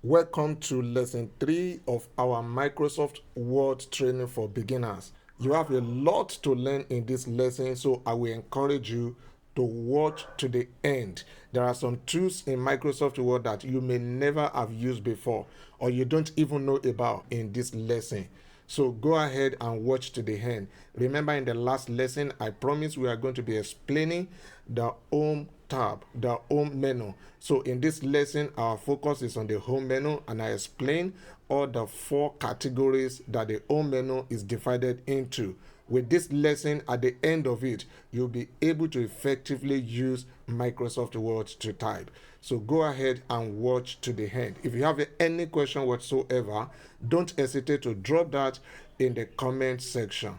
Welcome to lesson 3 of our Microsoft Word training for beginners. You have a lot to learn in this lesson, so I will encourage you to watch to the end. There are some tools in Microsoft Word that you may never have used before or you don't even know about in this lesson. So go ahead and watch to the end. Remember, in the last lesson, I promised we are going to be explaining the home tab, the home menu. So in this lesson, our focus is on the home menu, and I explain all the 4 categories that the home menu is divided into. With this lesson, at the end of it, you'll be able to effectively use Microsoft Word to type. So go ahead and watch to the end. If you have any question whatsoever, don't hesitate to drop that in the comment section.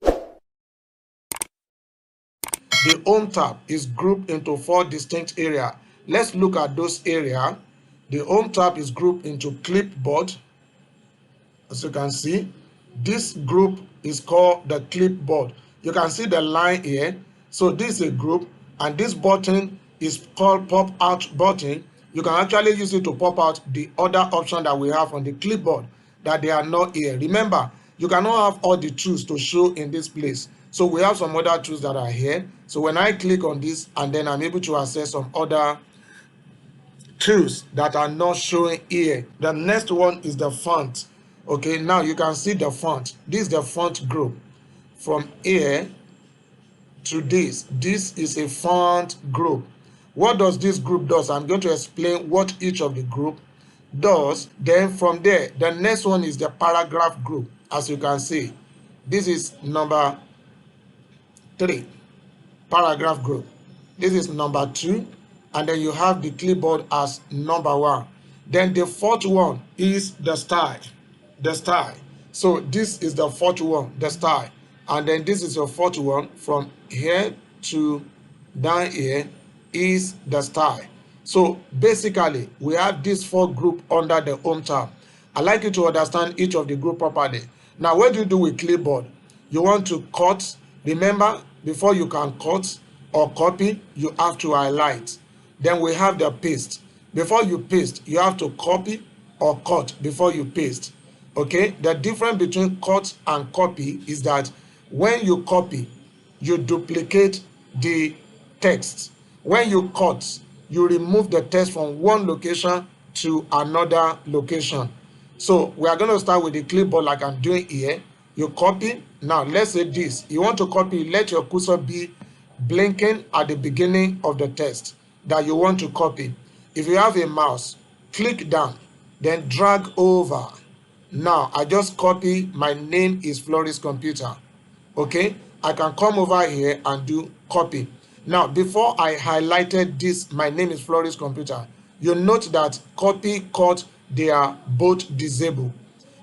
The home tab is grouped into 4 distinct areas. Let's look at those areas. The home tab is grouped into Clipboard. As you can see, this group is called the Clipboard. You can see the line here. So this is a group, and this button is called pop out button. You can actually use it to pop out the other option that we have on the clipboard that they are not here. Remember, you cannot have all the tools to show in this place. So we have some other tools that are here. So when I click on this, and then I'm able to access some other tools that are not showing here. The next one is the font. Okay, now you can see the font. This is the font group. From here to this is a font group. What does this group does? I'm going to explain what each of the group does. Then from there, the next one is the paragraph group. As you can see, this is number 3, paragraph group. This is number 2, and then you have the clipboard as number 1. Then the 4th one is the style. The style. So this is the 4th one, the style. And then this is your 4th one. From here to down here is the style. So basically, we have these 4 groups under the home tab. I'd like you to understand each of the group properly. Now, what do you do with clipboard? You want to cut. Remember, before you can cut or copy, you have to highlight. Then we have the paste. Before you paste, you have to copy or cut before you paste. Okay, the difference between cut and copy is that when you copy, you duplicate the text. When you cut, you remove the text from one location to another location. So we are going to start with the clipboard like I'm doing here. You copy. Now let's say this. You want to copy, let your cursor be blinking at the beginning of the text that you want to copy. If you have a mouse, click down, then drag over. Now I just copy. My name is Floris Computer. Okay, I can come over here and do copy. Now before I highlighted this, my name is Floris Computer, you note that copy, cut, they are both disabled,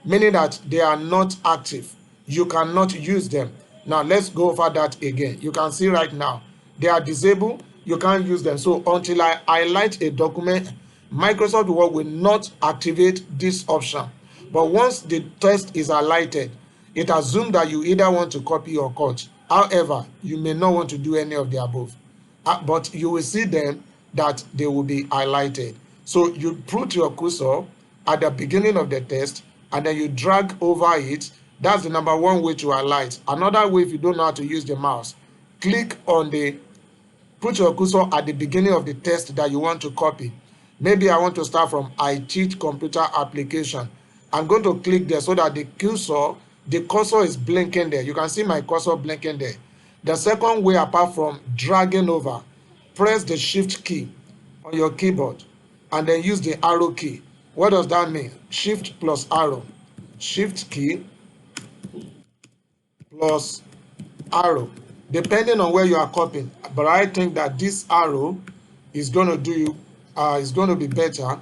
meaning that they are not active. You cannot use them. Now let's go over that again. You can see right now they are disabled. You can't use them. So until I highlight a document, Microsoft Word will not activate this option. But once the text is highlighted, it assumes that you either want to copy or cut. However, you may not want to do any of the above. But you will see them that they will be highlighted. So you put your cursor at the beginning of the text, and then you drag over it. That's the number 1 way to highlight. Another way, if you don't know how to use the mouse, click on put your cursor at the beginning of the text that you want to copy. Maybe I want to start from I teach computer application. I'm going to click there so that the cursor is blinking there. You can see my cursor blinking there. The second way, apart from dragging over, press the shift key on your keyboard and then use the arrow key. What does that mean? Shift plus arrow. Shift key plus arrow, depending on where you are copying. But I think that this arrow is going to is going to be better.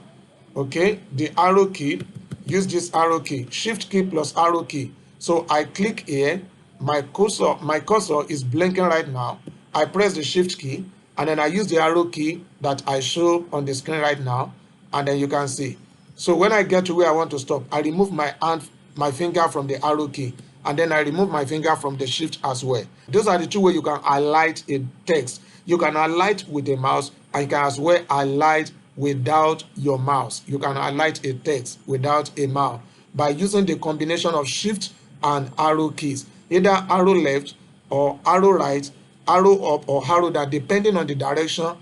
Okay, the arrow key, use this arrow key, shift key plus arrow key. So I click here, my cursor is blinking right now. I press the shift key, and then I use the arrow key that I show on the screen right now, and then you can see. So when I get to where I want to stop, I remove my finger from the arrow key, and then I remove my finger from the shift as well. Those are the 2 ways you can highlight a text. You can highlight with a mouse, and you can as well highlight without your mouse. You can highlight a text without a mouse by using the combination of shift and arrow keys, either arrow left or arrow right, arrow up or arrow down, depending on the direction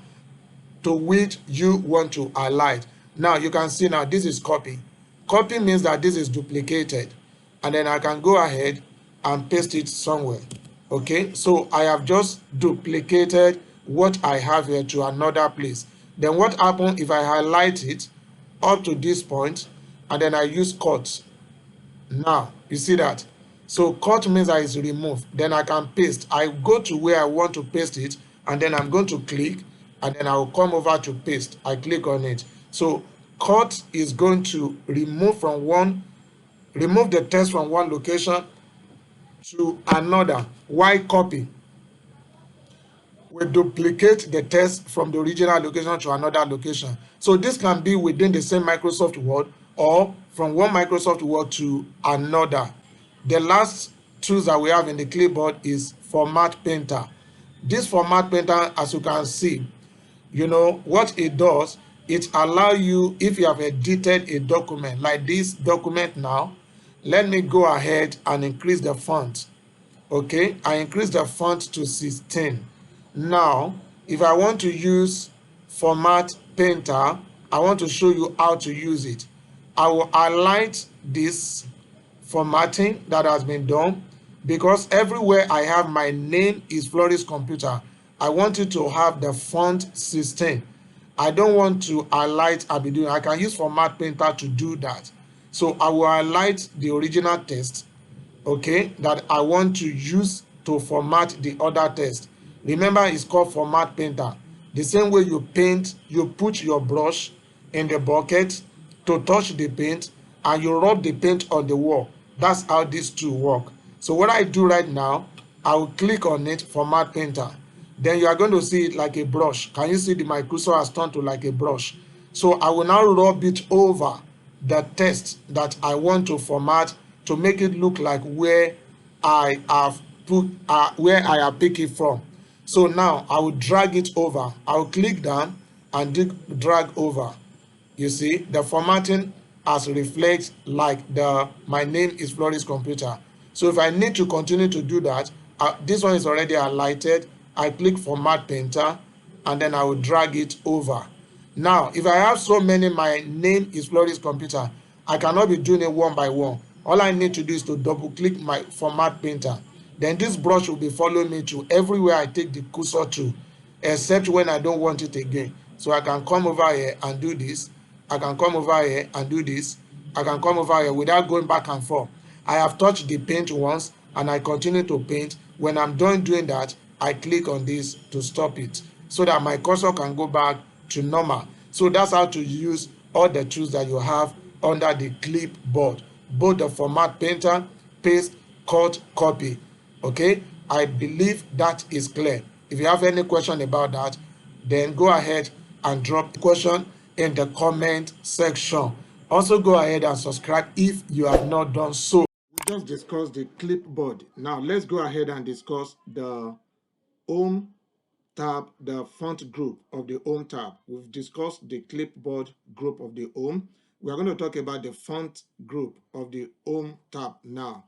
to which you want to highlight. Now you can see now this is copy. Copy means that this is duplicated, and then I can go ahead and paste it somewhere. Okay, so I have just duplicated what I have here to another place. Then what happens if I highlight it up to this point and then I use cut? Now you see that, so cut means that it's removed. Then I can paste. I go to where I want to paste it, and then I'm going to click, and then I will come over to paste. I click on it. So cut is going to remove the text from one location to another. Why copy? We duplicate the text from the original location to another location. So this can be within the same Microsoft Word or from one Microsoft Word to another. The last tools that we have in the clipboard is Format Painter. This Format Painter, as you can see, what it does, it allows you, if you have edited a document like this document now, let me go ahead and increase the font. Okay, I increase the font to 16. Now if I want to use Format Painter, I want to show you how to use it. I will highlight this formatting that has been done, because everywhere I have my name is Flourish Computer, I want it to have the font 16. I don't want to highlight Abidu. I can use Format Painter to do that. So I will highlight the original text, okay, that I want to use to format the other text. Remember, it's called Format Painter. The same way you paint, you put your brush in the bucket to touch the paint and you rub the paint on the wall. That's how these two work. So what I do right now, I will click on it, Format Painter. Then you are going to see it like a brush. Can you see my cursor has turned to like a brush? So I will now rub it over the text that I want to format to make it look like where I have picked it from. So now I will drag it over. I will click down and drag over. You see, the formatting as reflects like my name is Flourish Computer. So if I need to continue to do that, this one is already highlighted. I click Format Painter and then I will drag it over. Now if I have so many my name is Flourish Computer, I cannot be doing it one by one. All I need to do is to double click my Format Painter. Then this brush will be following me to everywhere I take the cursor to, except when I don't want it again. So I can come over here and do this. I can come over here and do this. I can come over here without going back and forth. I have touched the paint once and I continue to paint. When I'm done doing that, I click on this to stop it so that my cursor can go back to normal. So that's how to use all the tools that you have under the clipboard, both the Format Painter, paste, cut, copy. Okay, I believe that is clear. If you have any question about that, then go ahead and drop the question in the comment section. Also go ahead and subscribe if you have not done so. We just discussed the clipboard. Now let's go ahead and discuss the home tab, the font group of the home tab. We've discussed the clipboard group of the home. We are going to talk about the font group of the home tab now.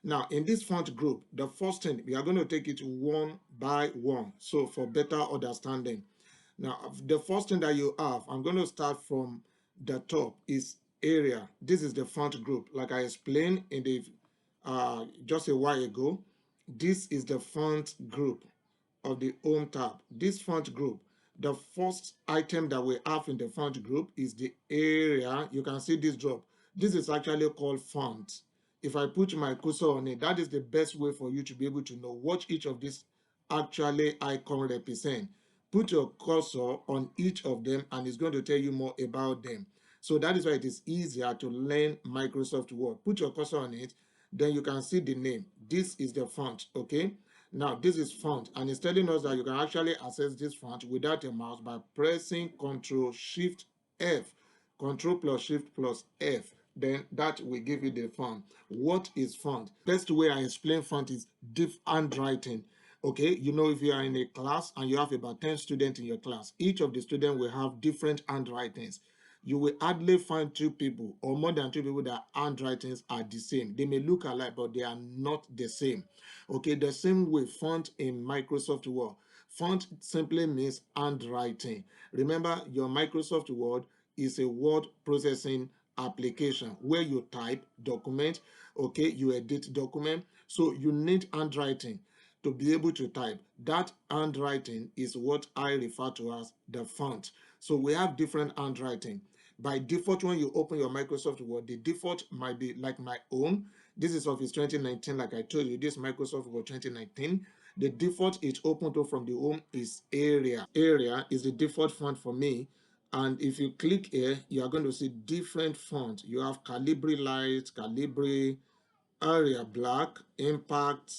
Now in this font group, the first thing, we are going to take it one by one, so for better understanding. Now the first thing that you have, I'm going to start from the top, is area. This is the font group, like I explained in the just a while ago. This is the font group of the home tab. This font group, the first item that we have in the font group is the area. You can see this drop. This is actually called font. If I put my cursor on it, that is the best way for you to be able to know what each of these actually icon represent. Put your cursor on each of them and it's going to tell you more about them. So that is why it is easier to learn Microsoft Word. Put your cursor on it, then you can see the name. This is the font, okay? Now this is font, and it's telling us that you can actually access this font without a mouse by pressing Ctrl Shift F. Ctrl plus Shift plus F. Then that will give you the font. What is font? Best way I explain font is deep handwriting. Okay, you know, if you are in a class and you have about 10 students in your class, each of the students will have different handwritings. You will hardly find two people or more than two people that handwritings are the same. They may look alike, but they are not the same. Okay, the same way font in Microsoft Word. Font simply means handwriting. Remember, your Microsoft Word is a word processing application where you type document, okay, you edit document. So you need handwriting to be able to type. That handwriting is what I refer to as the font. So we have different handwriting. By default, when you open your Microsoft Word, the default might be like my own. This is Office 2019, like I told you, this Microsoft Word 2019. The default it's open to from the home is Area. Area is the default font for me. And if you click here, you are going to see different fonts. You have Calibri Light, Calibri, Area Black, Impact,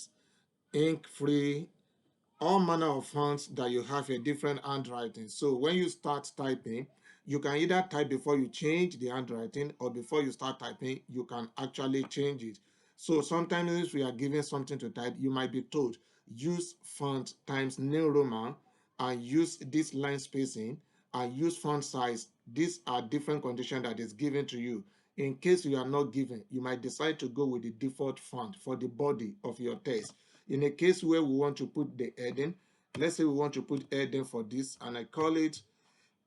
ink free, all manner of fonts that you have a different handwriting. So when you start typing, you can either type before you change the handwriting, or before you start typing, you can actually change it. So sometimes if we are given something to type, you might be told use font times New Roman and use this line spacing and use font size. These are different conditions that is given to you. In case you are not given, you might decide to go with the default font for the body of your text. In a case where we want to put the heading, let's say we want to put heading for this, and I call it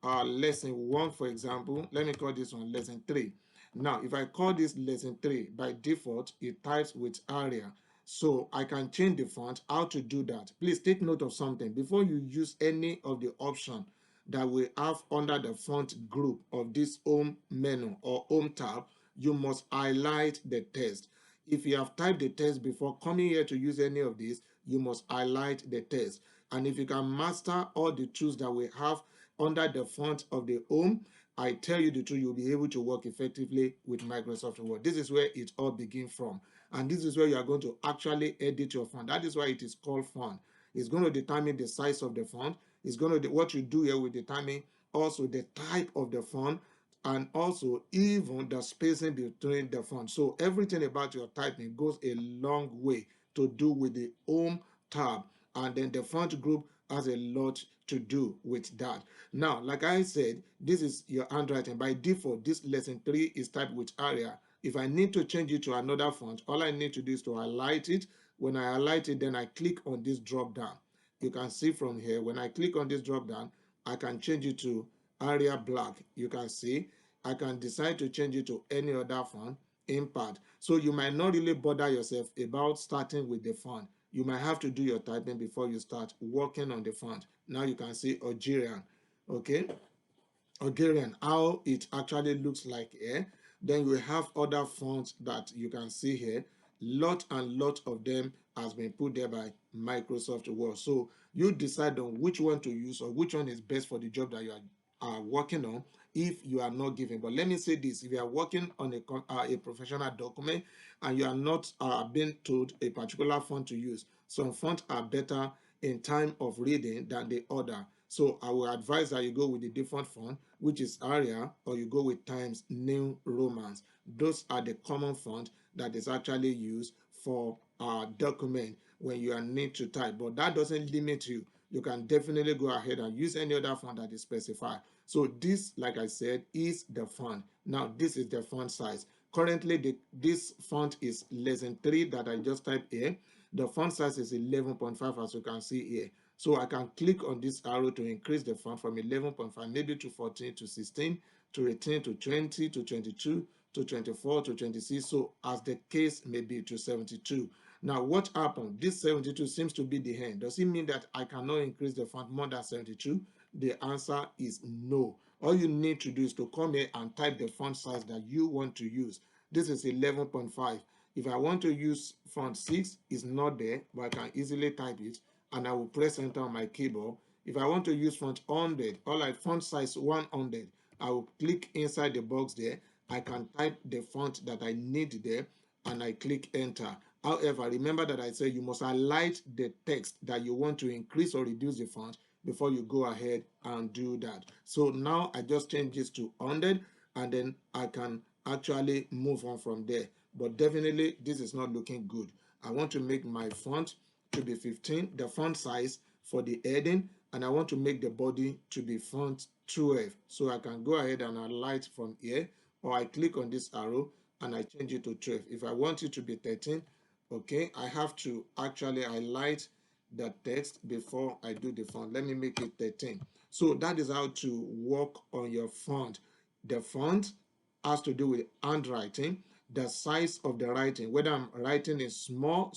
lesson 1, for example. Let me call this one lesson 3. Now, if I call this lesson 3, by default, it types with Aria. So I can change the font. How to do that? Please take note of something. Before you use any of the option that we have under the font group of this home menu or home tab, you must highlight the text. If you have typed the text before coming here to use any of these, you must highlight the text. And if you can master all the tools that we have under the font of the home, I tell you the truth, you'll be able to work effectively with Microsoft Word. This is where it all begins from. And this is where you are going to actually edit your font. That is why it is called font. It's going to determine the size of the font. It's going to, what you do here will determine also the type of the font, and also even the spacing between the font. So everything about your typing goes a long way to do with the home tab, and then the font group has a lot to do with that. Now, like I said, this is your handwriting. By default, this lesson 3 is typed with Aria. If I need to change it to another font, all I need to do is to highlight it. When I highlight it, then I click on this drop down. You can see from here, when I click on this drop down, I can change it to Aria Black. You can see I can decide to change it to any other font, Impact. So you might not really bother yourself about starting with the font. You might have to do your typing before you start working on the font. Now you can see Algerian. Okay, Hungarian, how it actually looks like here. Then we have other fonts that you can see here. Lot and lot of them has been put there by Microsoft Word. So you decide on which one to use or which one is best for the job that you are working on if you are not given. But let me say this, if you are working on a professional document and you are not being told a particular font to use, some fonts are better in time of reading than the other. So I will advise that you go with the default font, which is Arial, or you go with Times New Roman. Those are the common font that is actually used for our document when you are need to type. But that doesn't limit you. You can definitely go ahead and use any other font that is specified. So this, like I said, is the font. Now this is the font size. Currently, this font is lesson 3 that I just typed here. The font size is 11.5, as you can see here. So I can click on this arrow to increase the font from 11.5 maybe to 14 to 16 to 18 to 20 to 22 to 24 to 26. So as the case may be, to 72. Now what happened? This 72 seems to be the end. Does it mean that I cannot increase the font more than 72? The answer is no. All you need to do is to come here and type the font size that you want to use. This is 11.5. If I want to use font 6, it's not there, but I can easily type it, and I will press enter on my keyboard. If I want to use font 100, or like font size 100, I will click inside the box there. I can type the font that I need there, and I click enter. However, remember that I said you must highlight the text that you want to increase or reduce the font before you go ahead and do that. So now I just change this to 100, and then I can actually move on from there. But definitely this is not looking good. I want to make my font to be 15, the font size for the heading, and I want to make the body to be font 12. So I can go ahead and highlight from here, or I click on this arrow and I change it to 12. If I want it to be 13, okay, I have to actually highlight the text before I do the font. Let me make it 13. So that is how to work on your font. The font has to do with handwriting, the size of the writing, whether I'm writing is small,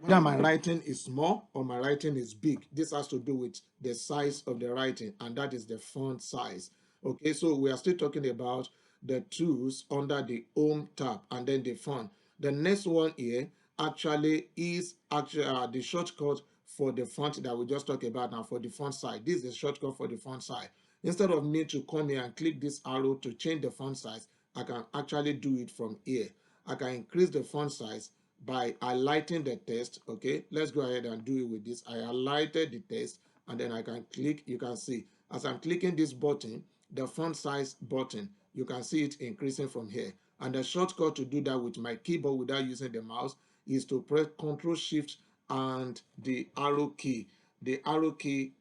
whether my writing is small or my writing is big. This has to do with the size of the writing, and that is the font size. Okay, so we are still talking about the tools under the Home tab and then the font. The next one here actually is the shortcut for the font that we just talked about now, for the font size. This is the shortcut for the font size. Instead of me to come here and click this arrow to change the font size, I can actually do it from here. I can increase the font size by highlighting the text. Okay, let's go ahead and do it with this. I highlighted the text and then I can click. You can see as I'm clicking this button, the font size button, you can see it increasing from here. And the shortcut to do that with my keyboard without using the mouse is to press Ctrl Shift and the arrow key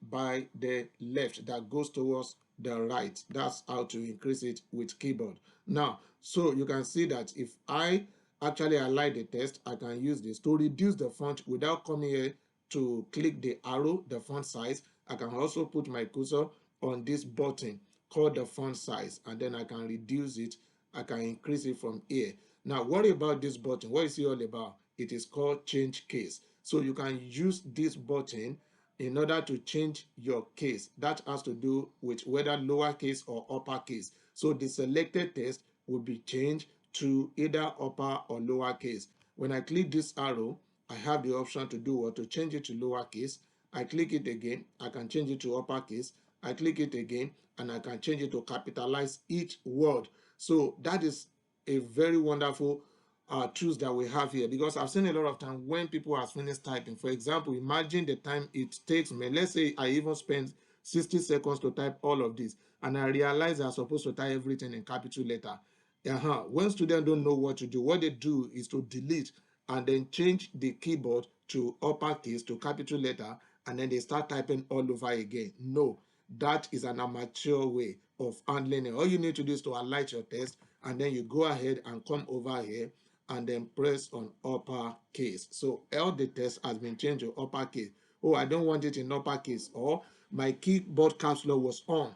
by the left that goes towards the right. That's how to increase it with keyboard. Now, so you can see that if I actually highlight the text, I can use this to reduce the font without coming here to click the arrow, the font size. I can also put my cursor on this button called the font size, and then I can reduce it. I can increase it from here. Now, what about this button? What is it all about? It is called change case. So you can use this button in order to change your case. That has to do with whether lowercase or uppercase. So the selected text will be changed to either upper or lowercase. When I click this arrow, I have the option to do what? To change it to lowercase. I click it again, I can change it to uppercase. I click it again, and I can change it to capitalize each word. So that is a very wonderful tools that we have here, because I've seen a lot of time when people are finished typing. For example, imagine the time it takes me. Let's say I even spend 60 seconds to type all of this, and I realize I'm supposed to type everything in capital letter. When students don't know what to do, what they do is to delete and then change the keyboard to uppercase, to capital letter, and then they start typing all over again. No, that is an amateur way of handling it. All you need to do is to highlight your text, and then you go ahead and come over here and then press on uppercase. So all the text has been changed to uppercase. Oh, I don't want it in uppercase, or my keyboard caps lock was on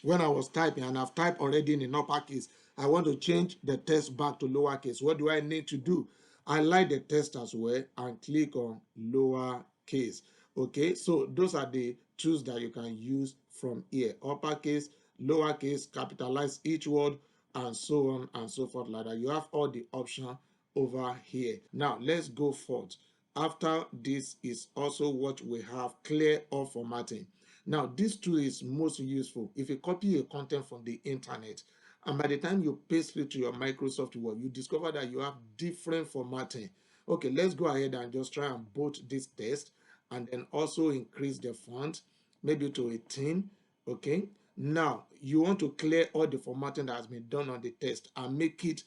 when I was typing and I've typed already in uppercase. I want to change the text back to lowercase. What do I need to do? I like the text as well and click on lowercase. Okay, so those are the tools that you can use from here: uppercase, lowercase, capitalize each word, and so on and so forth like that. You have all the options over here. Now let's go forth. After this is also what we have: clear all formatting. Now, this tool is most useful if you copy a content from the internet, and by the time you paste it to your Microsoft Word, you discover that you have different formatting. Okay, let's go ahead and just try and bold this text and then also increase the font, maybe to 18. Okay, now you want to clear all the formatting that has been done on the text and make it,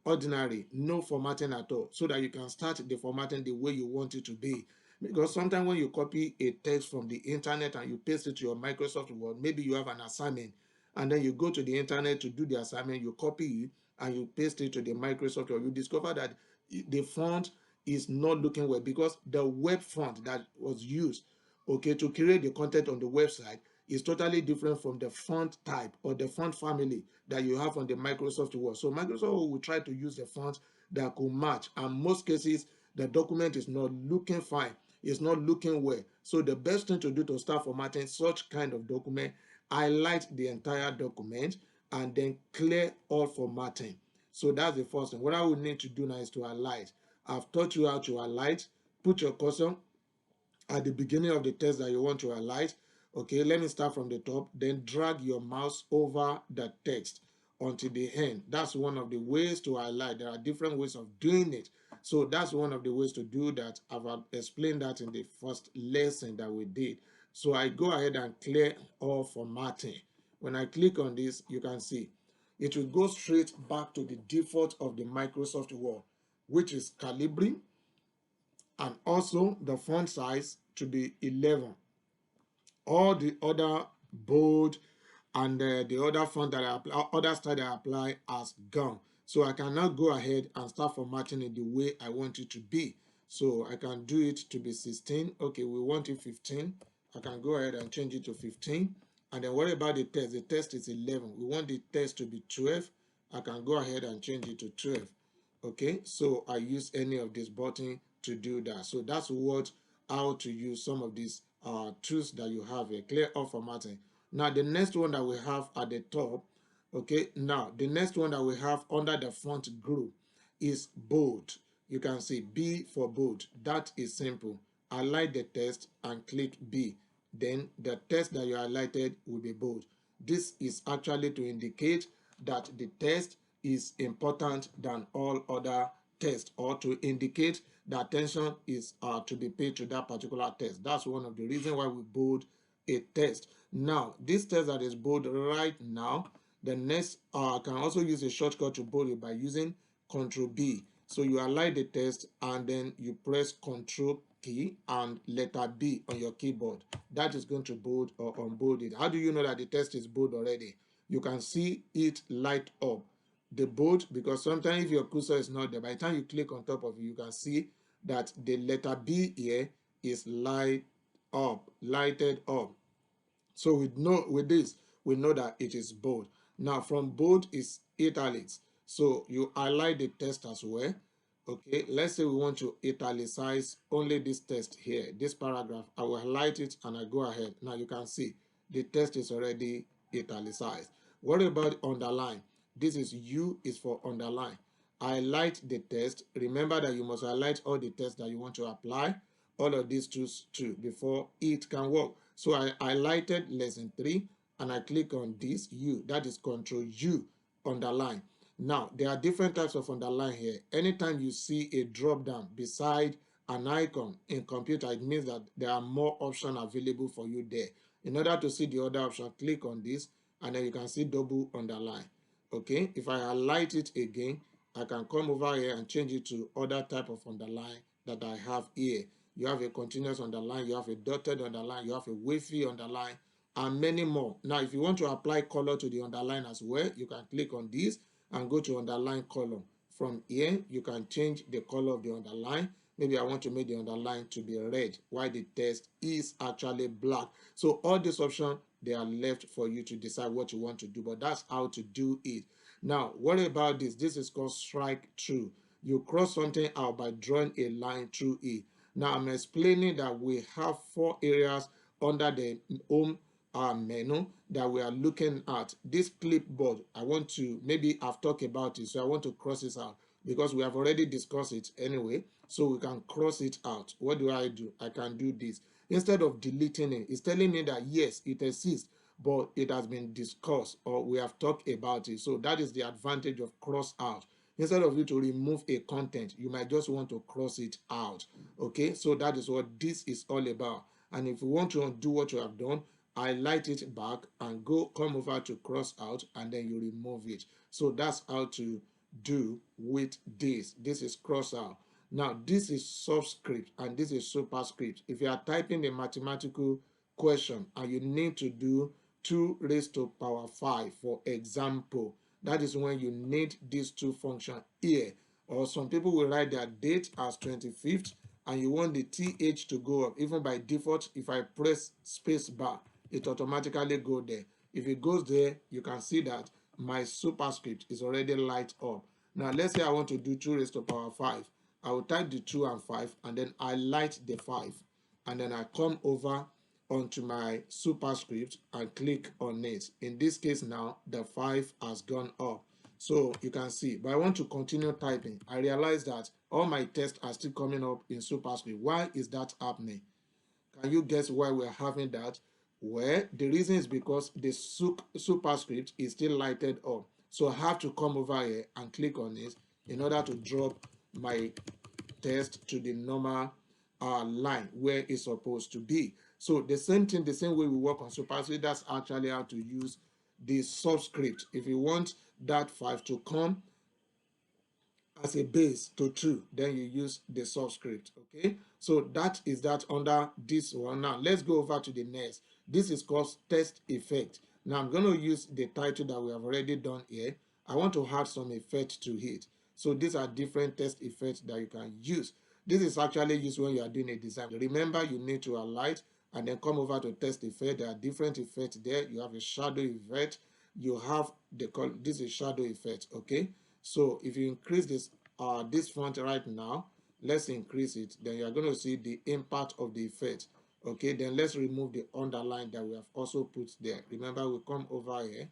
ordinary, no formatting at all, so that you can start the formatting the way you want it to be. Because sometimes when you copy a text from the internet and you paste it to your Microsoft Word, maybe you have an assignment, and then you go to the internet to do the assignment, you copy it and you paste it to the Microsoft Word, you discover that the font is not looking well, because the web font that was used, okay, to create the content on the website is totally different from the font type or the font family that you have on the Microsoft Word. So Microsoft Word will try to use the font that could match, and most cases the document is not looking fine, it's not looking well. So the best thing to do to start formatting such kind of document, highlight the entire document and then clear all formatting. So that's the first thing. What I would need to do now is to highlight. I've taught you how to highlight. Put your cursor at the beginning of the text that you want to highlight. Okay, let me start from the top. Then drag your mouse over the text until the end. That's one of the ways to highlight. There are different ways of doing it. So that's one of the ways to do that. I've explained that in the first lesson that we did. So I go ahead and clear all formatting. When I click on this, you can see it will go straight back to the default of the Microsoft Word, which is Calibri. and also the font size to be 11. All the other bold and the other font that I apply, other style that I apply has gone. So I can now go ahead and start formatting it the way I want it to be. So I can do it to be 16. Okay, we want it 15. I can go ahead and change it to 15. And then what about the text? The text is 11. We want the text to be 12. I can go ahead and change it to 12. Okay, so I use any of this button to do that. So that's what how to use some of these tools that you have here. Clear all formatting. Now the next one that we have at the top, okay, now the next one that we have under the font group is bold. You can see B for bold. That is simple. Highlight the text and click B. Then the text that you highlighted will be bold. This is actually to indicate that the text is important than all other text, or to indicate that attention is to be paid to that particular text. That's one of the reasons why we bold a text. Now, this text that is bold right now, the next can also use a shortcut to bold it by using Control B. So you highlight the text and then you press Control key and letter B on your keyboard. That is going to bold or unbold it. How do you know that the text is bold already? You can see it light up the bold, because sometimes if your cursor is not there, by the time you click on top of it, you can see that the letter B here is lighted up. So with this, we know that it is bold. Now from bold is italics. So you highlight the text as well. Okay, let's say we want to italicize only this text here, this paragraph. I will highlight it and I go ahead. Now you can see the text is already italicized. What about underline? This is U is for underline. Highlight the text. Remember that you must highlight all the text that you want to apply, all of these tools too, before it can work. So I highlighted lesson 3 and I click on this U, that is Control U, underline. Now there are different types of underline here. Anytime you see a drop down beside an icon in computer, it means that there are more options available for you there. In order to see the other option, click on this and then you can see double underline. Okay, if I highlight it again, I can come over here and change it to other type of underline that I have here. You have a continuous underline, you have a dotted underline, you have a wavy underline, and many more. Now, if you want to apply color to the underline as well, you can click on this and go to underline color. From here, you can change the color of the underline. Maybe I want to make the underline to be red while the text is actually black. So all these options, they are left for you to decide what you want to do, but that's how to do it. Now, what about this? This is called strike through. You cross something out by drawing a line through it. Now, I'm explaining that we have 4 areas under the home menu that we are looking at. This clipboard, I want to, maybe I've talked about it, so I want to cross this out because we have already discussed it anyway, so we can cross it out. What do? I can do this. Instead of deleting it, it's telling me that yes, it exists, but it has been discussed or we have talked about it. So that is the advantage of cross out. Instead of you to remove a content, you might just want to cross it out. Okay, so that is what this is all about. And if you want to undo what you have done, highlight it back and come over to cross out and then you remove it. So that's how to do with this. This is cross out. Now this is subscript and this is superscript. If you are typing a mathematical question and you need to do 2 raised to power 5, for example, that is when you need these 2 functions here. Or some people will write their date as 25th and you want the th to go up. Even by default, if I press space bar, it automatically go there. If it goes there, you can see that my superscript is already light up. Now let's say I want to do 2 raised to power 5. I will type the 2 and 5 and then I light the 5 and then I come over onto my superscript and click on it. In this case now, the 5 has gone up. So you can see, but I want to continue typing. I realize that all my text are still coming up in superscript. Why is that happening? Can you guess why we're having that? Well, the reason is because the superscript is still lighted up. So I have to come over here and click on it in order to drop my text to the normal line where it's supposed to be. So the same thing, the same way we work on superscript, that's actually how to use the subscript. If you want that 5 to come as a base to true, then you use the subscript. Okay, so that is that under this one. Now let's go over to the next. This is called test effect. Now I'm going to use the title that we have already done here. I want to add some effect to it. So these are different test effects that you can use. This is actually used when you are doing a design. Remember, you need to highlight and then come over to test effect. There are different effects there. You have a shadow effect. You have this is shadow effect. Okay, so if you increase this font right now, let's increase it, then you are going to see the impact of the effect. Okay, then let's remove the underline that we have also put there. Remember, we come over here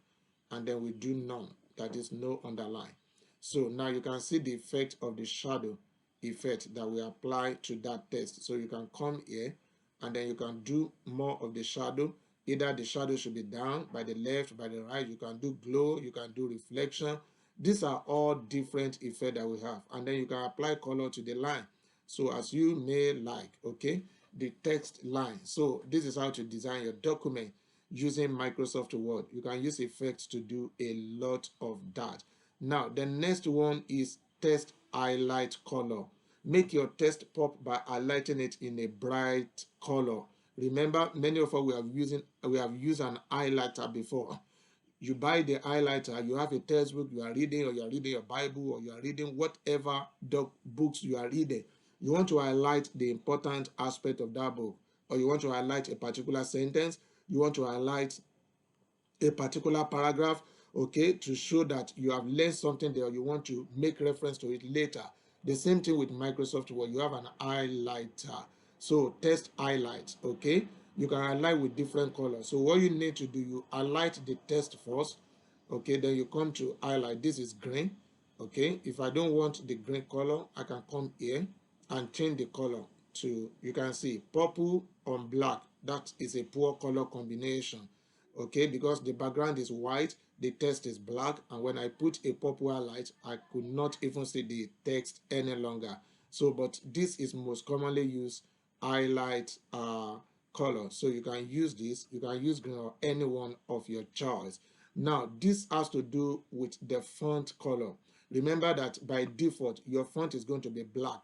and then we do none, that is no underline. So now you can see the effect of the shadow effect that we apply to that text. So you can come here and then you can do more of the shadow. Either the shadow should be down by the left, by the right. You can do glow, you can do reflection. These are all different effects that we have. And then you can apply color to the line, so as you may like. Okay, the text line. So this is how to design your document using Microsoft Word. You can use effects to do a lot of that. Now the next one is text highlight color. Make your text pop by highlighting it in a bright color. Remember, many of us we have used an highlighter before. You buy the highlighter, you have a textbook you are reading, or you are reading your Bible, or you are reading whatever books you are reading. You want to highlight the important aspect of that book, or you want to highlight a particular sentence, you want to highlight a particular paragraph, okay, to show that you have learned something there, or you want to make reference to it later. The same thing with Microsoft Word. You have an highlighter. So text highlights. Okay, you can highlight with different colors. So what you need to do, you highlight the text first. Okay, then you come to highlight. This is green. Okay, if I don't want the green color, I can come here and change the color to, you can see, purple on black. That is a poor color combination. Okay, because the background is white, the text is black, and when I put a purple highlight, I could not even see the text any longer. So but this is most commonly used highlight color. So you can use this, you can use green or any one of your choice. Now this has to do with the font color. Remember that by default your font is going to be black,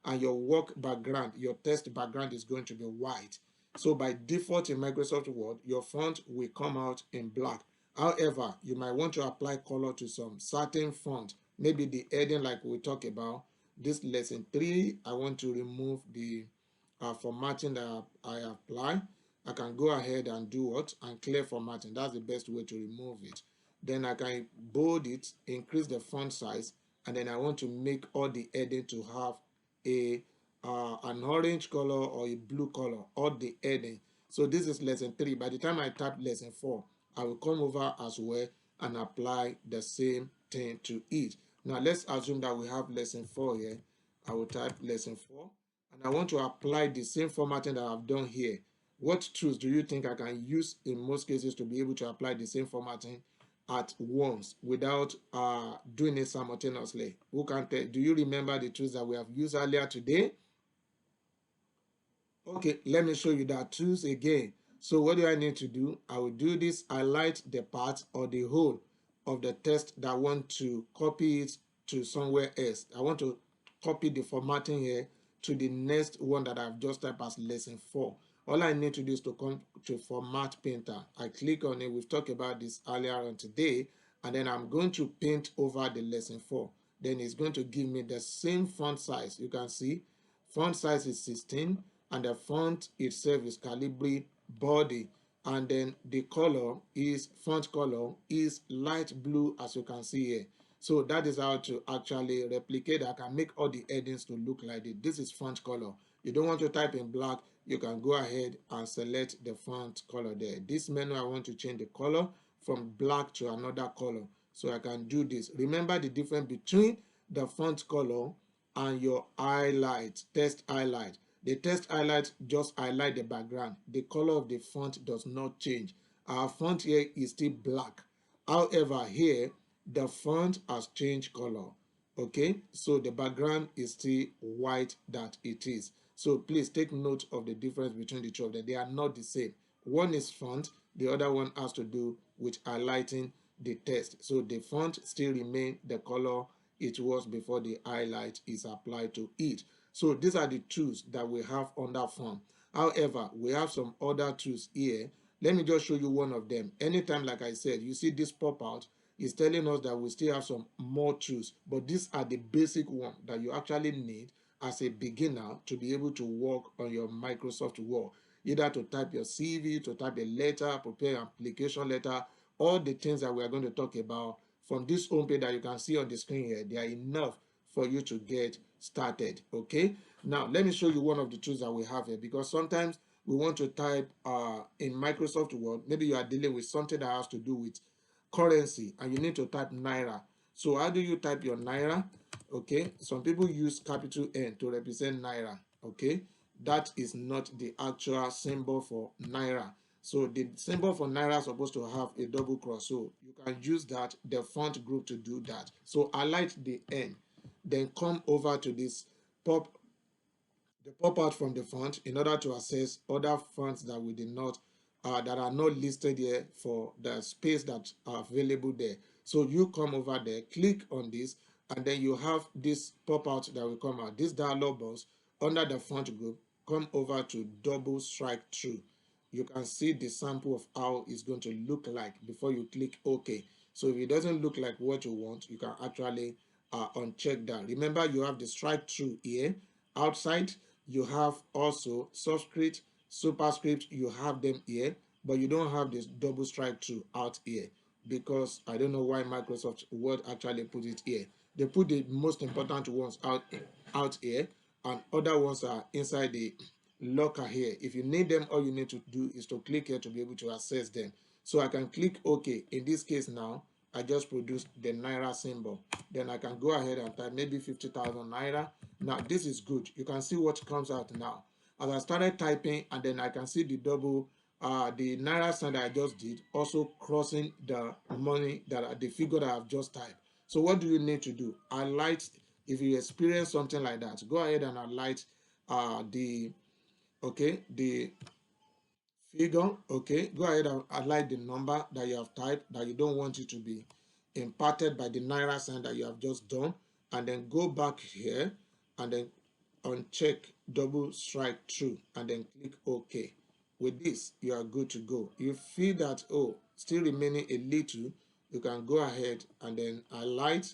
and your work background, your text background, is going to be white. So by default in Microsoft Word, your font will come out in black. However, you might want to apply color to some certain font, maybe the heading like we talked about. This lesson 3, I want to remove the formatting that I apply. I can go ahead and do what? And clear formatting. That's the best way to remove it. Then I can bold it, increase the font size, and then I want to make all the heading to have a an orange color or a blue color, or the heading. So this is lesson 3. By the time I type lesson 4, I will come over as well and apply the same thing to it. Now let's assume that we have lesson 4 here. I will type lesson 4 and I want to apply the same formatting that I've done here. What tools do you think I can use in most cases to be able to apply the same formatting at once without doing it simultaneously? Who can tell? Do you remember the tools that we have used earlier today? Okay, let me show you that tools again. So what do I need to do? I will do this, highlight the part or the whole of the text that I want to copy it to somewhere else. I want to copy the formatting here to the next one that I've just typed as lesson 4. All I need to do is to come to format painter. I click on it. We've talked about this earlier on today, and then I'm going to paint over the lesson 4. Then it's going to give me the same font size. You can see font size is 16, and the font itself is Calibri body, and then the color is font color is light blue, as you can see here. So that is how to actually replicate. I can make all the headings to look like it. This is font color. You don't want to type in black, you can go ahead and select the font color there. This menu, I want to change the color from black to another color, so I can do this. Remember the difference between the font color and your highlight, text highlight. The text highlight just highlight the background. The color of the font does not change. Our font here is still black. However, here the font has changed color. Okay, so the background is still white that it is. So please take note of the difference between the two of them. They are not the same. One is font, the other one has to do with highlighting the text. So the font still remain the color it was before the highlight is applied to it. So these are the tools that we have under font. However, we have some other tools here. Let me just show you one of them. Anytime, like I said, you see this pop out, it's telling us that we still have some more tools, but these are the basic ones that you actually need as a beginner to be able to work on your Microsoft Word, either to type your CV, to type a letter, prepare an application letter, all the things that we are going to talk about from this homepage that you can see on the screen here. They are enough for you to get started. Okay, now let me show you one of the tools that we have here, because sometimes we want to type in Microsoft Word, maybe you are dealing with something that has to do with currency and you need to type naira. So how do you type your naira? Okay, some people use capital N to represent naira. Okay, that is not the actual symbol for naira. So the symbol for naira is supposed to have a double cross, so you can use that, the font group, to do that. So highlight the N, then come over to this pop out from the font in order to access other fonts that we did not that are not listed here for the space that are available there. So you come over there, click on this, and then you have this pop out that will come out. This dialog box under the font group, come over to double strike through. You can see the sample of how it's going to look like before you click OK. So if it doesn't look like what you want, you can actually uncheck that. Remember, you have the strike through here. Outside, you have also subscript, superscript, you have them here, but you don't have this double strike through out here, because I don't know why Microsoft Word actually put it here. They put the most important ones out here, and other ones are inside the locker here. If you need them, all you need to do is to click here to be able to access them. So I can click OK. In this case now, I just produced the naira symbol. Then I can go ahead and type maybe 50,000 naira. Now this is good. You can see what comes out now. As I started typing, and then I can see the double the naira sign that I just did also crossing the money, that the figure that I've just typed. So what do you need to do? Highlight. If you experience something like that, go ahead and highlight the figure. Okay, go ahead and highlight the number that you have typed that you don't want it to be impacted by the naira sign that you have just done, and then go back here and then uncheck double strike through and then click OK. With this, you are good to go. You feel that, oh, still remaining a little, you can go ahead and then highlight,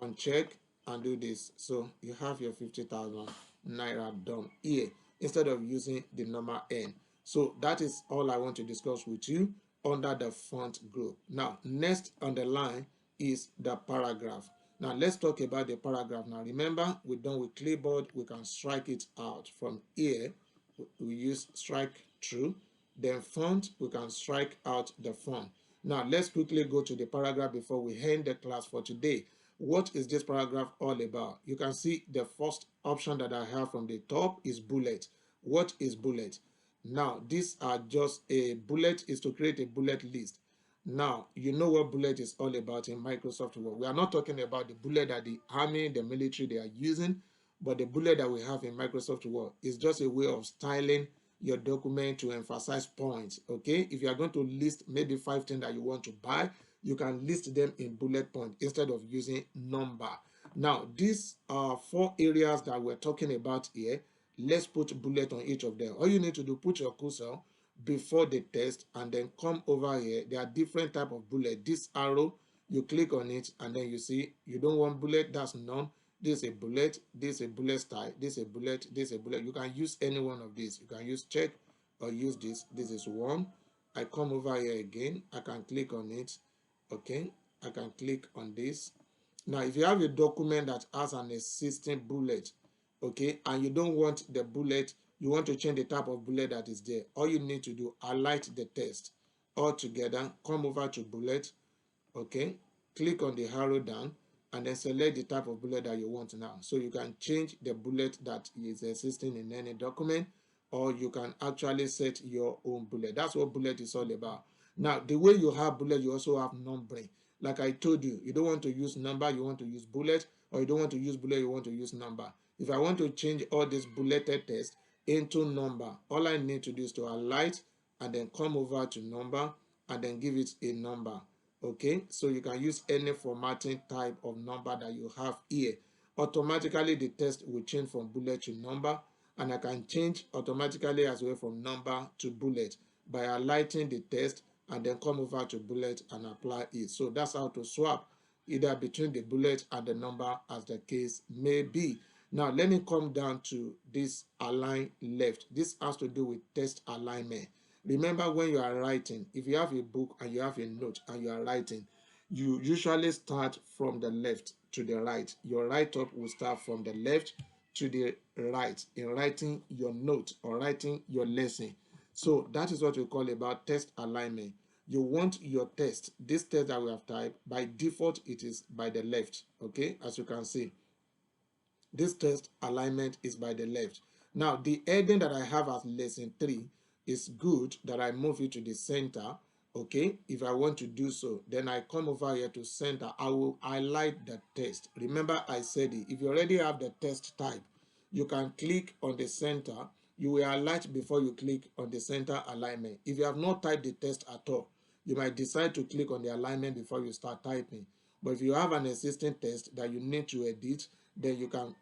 uncheck, and do this. So you have your 50,000 naira done here instead of using the number N. So that is all I want to discuss with you under the font group. Now, next on the line is the paragraph. Now, let's talk about the paragraph. Now, remember, we're done with clipboard. We can strike it out from here. We use strike through. Then font, we can strike out the font. Now, let's quickly go to the paragraph before we end the class for today. What is this paragraph all about? You can see the first option that I have from the top is bullet. What is bullet? Now, these are just a bullet is to create a bullet list. Now, you know what bullet is all about in Microsoft Word. We are not talking about the bullet that the army, the military, they are using, but the bullet that we have in Microsoft Word is just a way of styling your document to emphasize points. Okay, if you are going to list maybe 5 things that you want to buy, you can list them in bullet point instead of using number. Now, these are 4 areas that we're talking about here. Let's put bullet on each of them. All you need to do, put your cursor before the text and then come over here. There are different type of bullet. This arrow, you click on it and then you see you don't want bullet, that's none. This is a bullet, this is a bullet style, this is a bullet, this is a bullet. You can use any one of these. You can use check or use this. This is one. I come over here again. I can click on it. Okay, I can click on this. Now, if you have a document that has an existing bullet, okay, and you don't want the bullet, you want to change the type of bullet that is there, all you need to do, highlight the text all together, come over to bullet, okay, click on the arrow down, and then select the type of bullet that you want now. So you can change the bullet that is existing in any document, or you can actually set your own bullet. That's what bullet is all about. Now, the way you have bullet, you also have numbering. Like I told you, you don't want to use number, you want to use bullet, or you don't want to use bullet, you want to use number. If I want to change all this bulleted text into number, all I need to do is to highlight and then come over to number and then give it a number. Okay, so you can use any formatting type of number that you have here. Automatically the text will change from bullet to number, and I can change automatically as well from number to bullet by highlighting the text and then come over to bullet and apply it. So that's how to swap either between the bullet and the number as the case may be. Now let me come down to this align left. This has to do with text alignment. Remember, when you are writing, if you have a book and you have a note and you are writing, you usually start from the left to the right. Your write up will start from the left to the right in writing your note or writing your lesson. So that is what we call about text alignment. You want your text, this text that we have typed, by default it is by the left. Okay, as you can see, this text alignment is by the left. Now the heading that I have as lesson 3 is good that I move it to the center. Okay, if I want to do so, then I come over here to center. I will highlight the text. Remember I said it, if you already have the text type, you can click on the center. You will highlight before you click on the center alignment. If you have not typed the text at all, you might decide to click on the alignment before you start typing. But if you have an existing text that you need to edit, then you can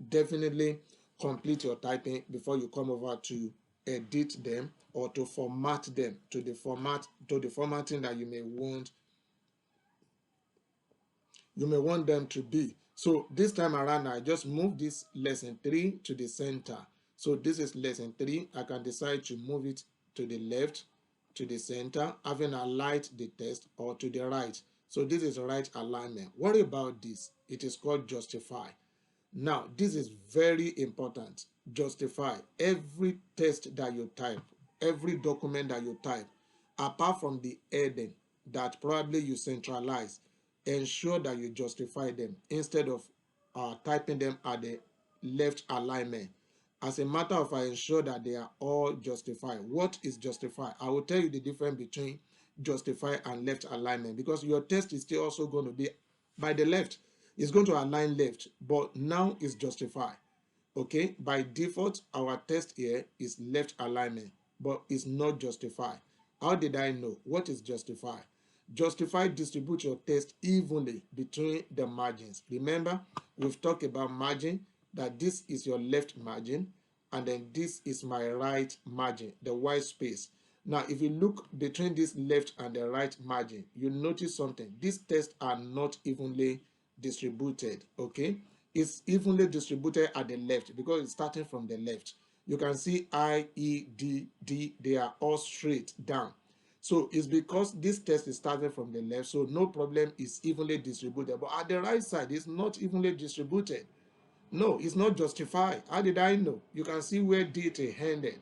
definitely complete your typing before you come over to edit them or to format them to the formatting that you may want them to be. So this time around, I just move this lesson 3 to the center. So this is lesson 3. I can decide to move it to the left, to the center, having aligned the text, or to the right. So this is right alignment. What about this? It is called justify. Now, this is very important. Justify every text that you type, every document that you type, apart from the heading that probably you centralize, ensure that you justify them instead of typing them at the left alignment. As a matter of fact, ensure that they are all justified. What is justify? I will tell you the difference between justify and left alignment, because your text is still also going to be by the left. It's going to align left, but now it's justify. Okay, by default, our text here is left alignment, but it's not justify. How did I know? What is justify? Justify distribute your text evenly between the margins. Remember, we've talked about margin, that this is your left margin, and then this is my right margin, the white space. Now, if you look between this left and the right margin, you notice something. These texts are not evenly distributed. Okay, it's evenly distributed at the left because it's starting from the left. You can see I, E, D, D, they are all straight down. So it's because this text is starting from the left, so no problem, is evenly distributed. But at the right side, it's not evenly distributed. No, it's not justified. How did I know? You can see where D ended.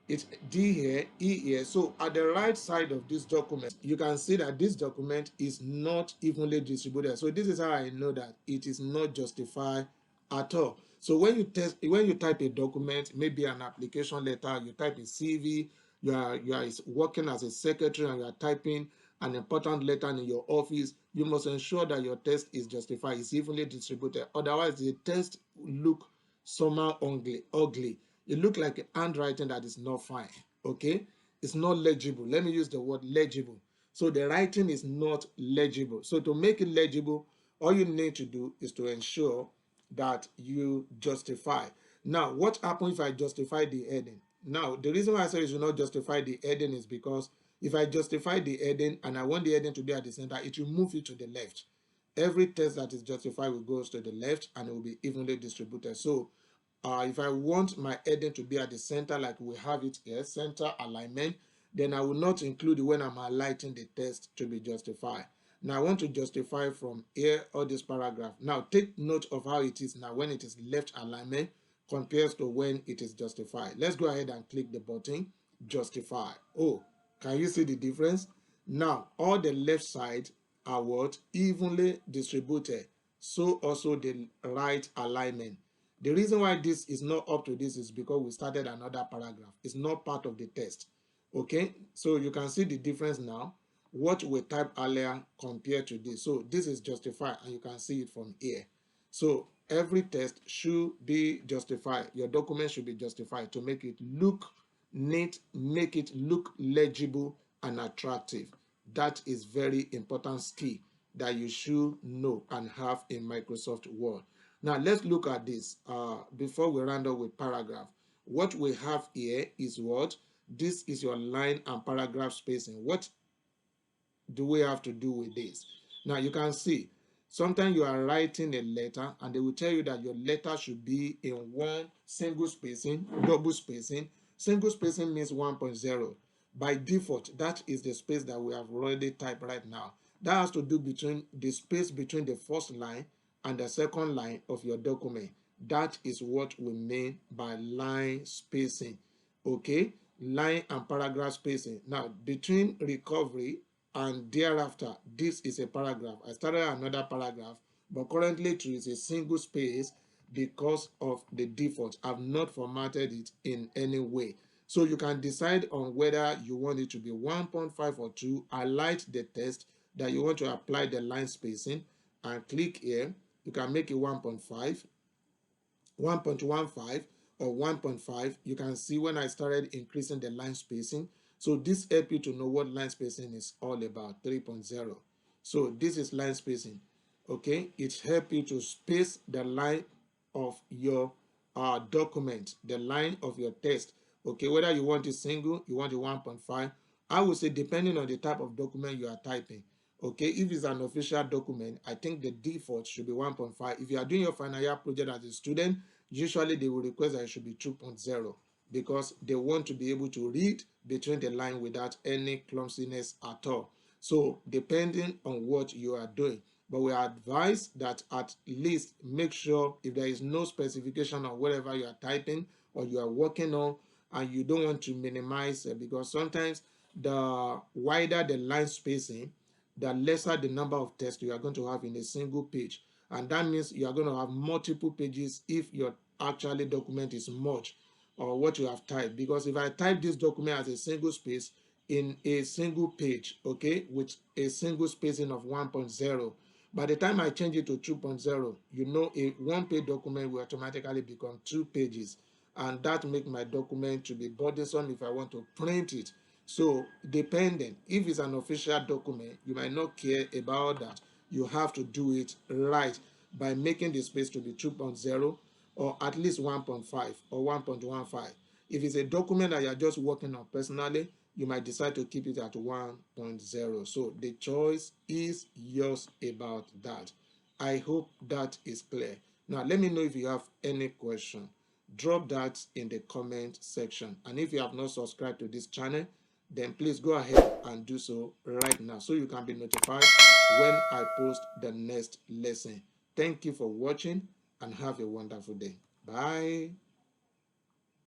It's D here, E here. So at the right side of this document, you can see that this document is not evenly distributed. So this is how I know that it is not justified at all. So when you type a document, maybe an application letter, you type a CV, you are working as a secretary and you are typing an important letter in your office, you must ensure that your text is justified, is evenly distributed. Otherwise, the text look somehow ugly. It look like a handwriting that is not fine. Okay, it's not legible. Let me use the word legible. So the writing is not legible. So to make it legible, all you need to do is to ensure that you justify. Now, what happens if I justify the heading? Now, the reason why I say you should not justify the heading is because if I justify the heading and I want the heading to be at the center, it will move it to the left. Every text that is justified will go to the left and it will be evenly distributed. So if I want my heading to be at the center like we have it here, center alignment, then I will not include when I'm highlighting the text to be justified. Now I want to justify from here or this paragraph. Now take note of how it is now when it is left alignment compares to when it is justified. Let's go ahead and click the button justify. Oh, can you see the difference? Now all the left side are what? Evenly distributed. So also the right alignment. The reason why this is not up to this is because we started another paragraph. It's not part of the text. Okay, so you can see the difference now. What we typed earlier compared to this. So this is justified and you can see it from here. So every text should be justified. Your document should be justified to make it look neat, make it look legible and attractive. That is very important skill that you should know and have in Microsoft Word. Now let's look at this before we round up with paragraph. What we have here is what? This is your line and paragraph spacing. What do we have to do with this? Now you can see sometimes you are writing a letter and they will tell you that your letter should be in one single spacing, double spacing. Single spacing means 1.0. By default, that is the space that we have already typed right now. That has to do between the space between the first line and the second line of your document. That is what we mean by line spacing. Okay, line and paragraph spacing. Now between recovery and thereafter, this is a paragraph. I started another paragraph, but currently it is a single space because of the default. I've not formatted it in any way. So you can decide on whether you want it to be 1.5 or 2. Highlight the text that you want to apply the line spacing and click here. You can make it 1.5, 1.15 or 1.5. You can see when I started increasing the line spacing. So this helps you to know what line spacing is all about, 3.0. So this is line spacing. Okay, it helps you to space the line of your document, the line of your text. Okay, whether you want it single, you want it 1.5. I would say depending on the type of document you are typing. Okay, if it's an official document, I think the default should be 1.5. If you are doing your final year project as a student, usually they will request that it should be 2.0 because they want to be able to read between the line without any clumsiness at all. So depending on what you are doing, but we advise that at least make sure if there is no specification on whatever you are typing or you are working on and you don't want to minimize it, because sometimes the wider the line spacing, the lesser the number of text you are going to have in a single page. And that means you are going to have multiple pages if your actually document is much or what you have typed. Because if I type this document as a single space in a single page, okay, with a single spacing of 1.0, by the time I change it to 2.0, you know a one-page document will automatically become 2 pages. And that makes my document to be burdensome if I want to print it. So depending, if it's an official document, you might not care about that. You have to do it right by making the space to be 2.0 or at least 1.5 or 1.15. If it's a document that you're just working on personally, you might decide to keep it at 1.0. So the choice is yours about that. I hope that is clear. Now, let me know if you have any question. Drop that in the comment section. And if you have not subscribed to this channel, then please go ahead and do so right now so you can be notified when I post the next lesson. Thank you for watching and have a wonderful day. Bye.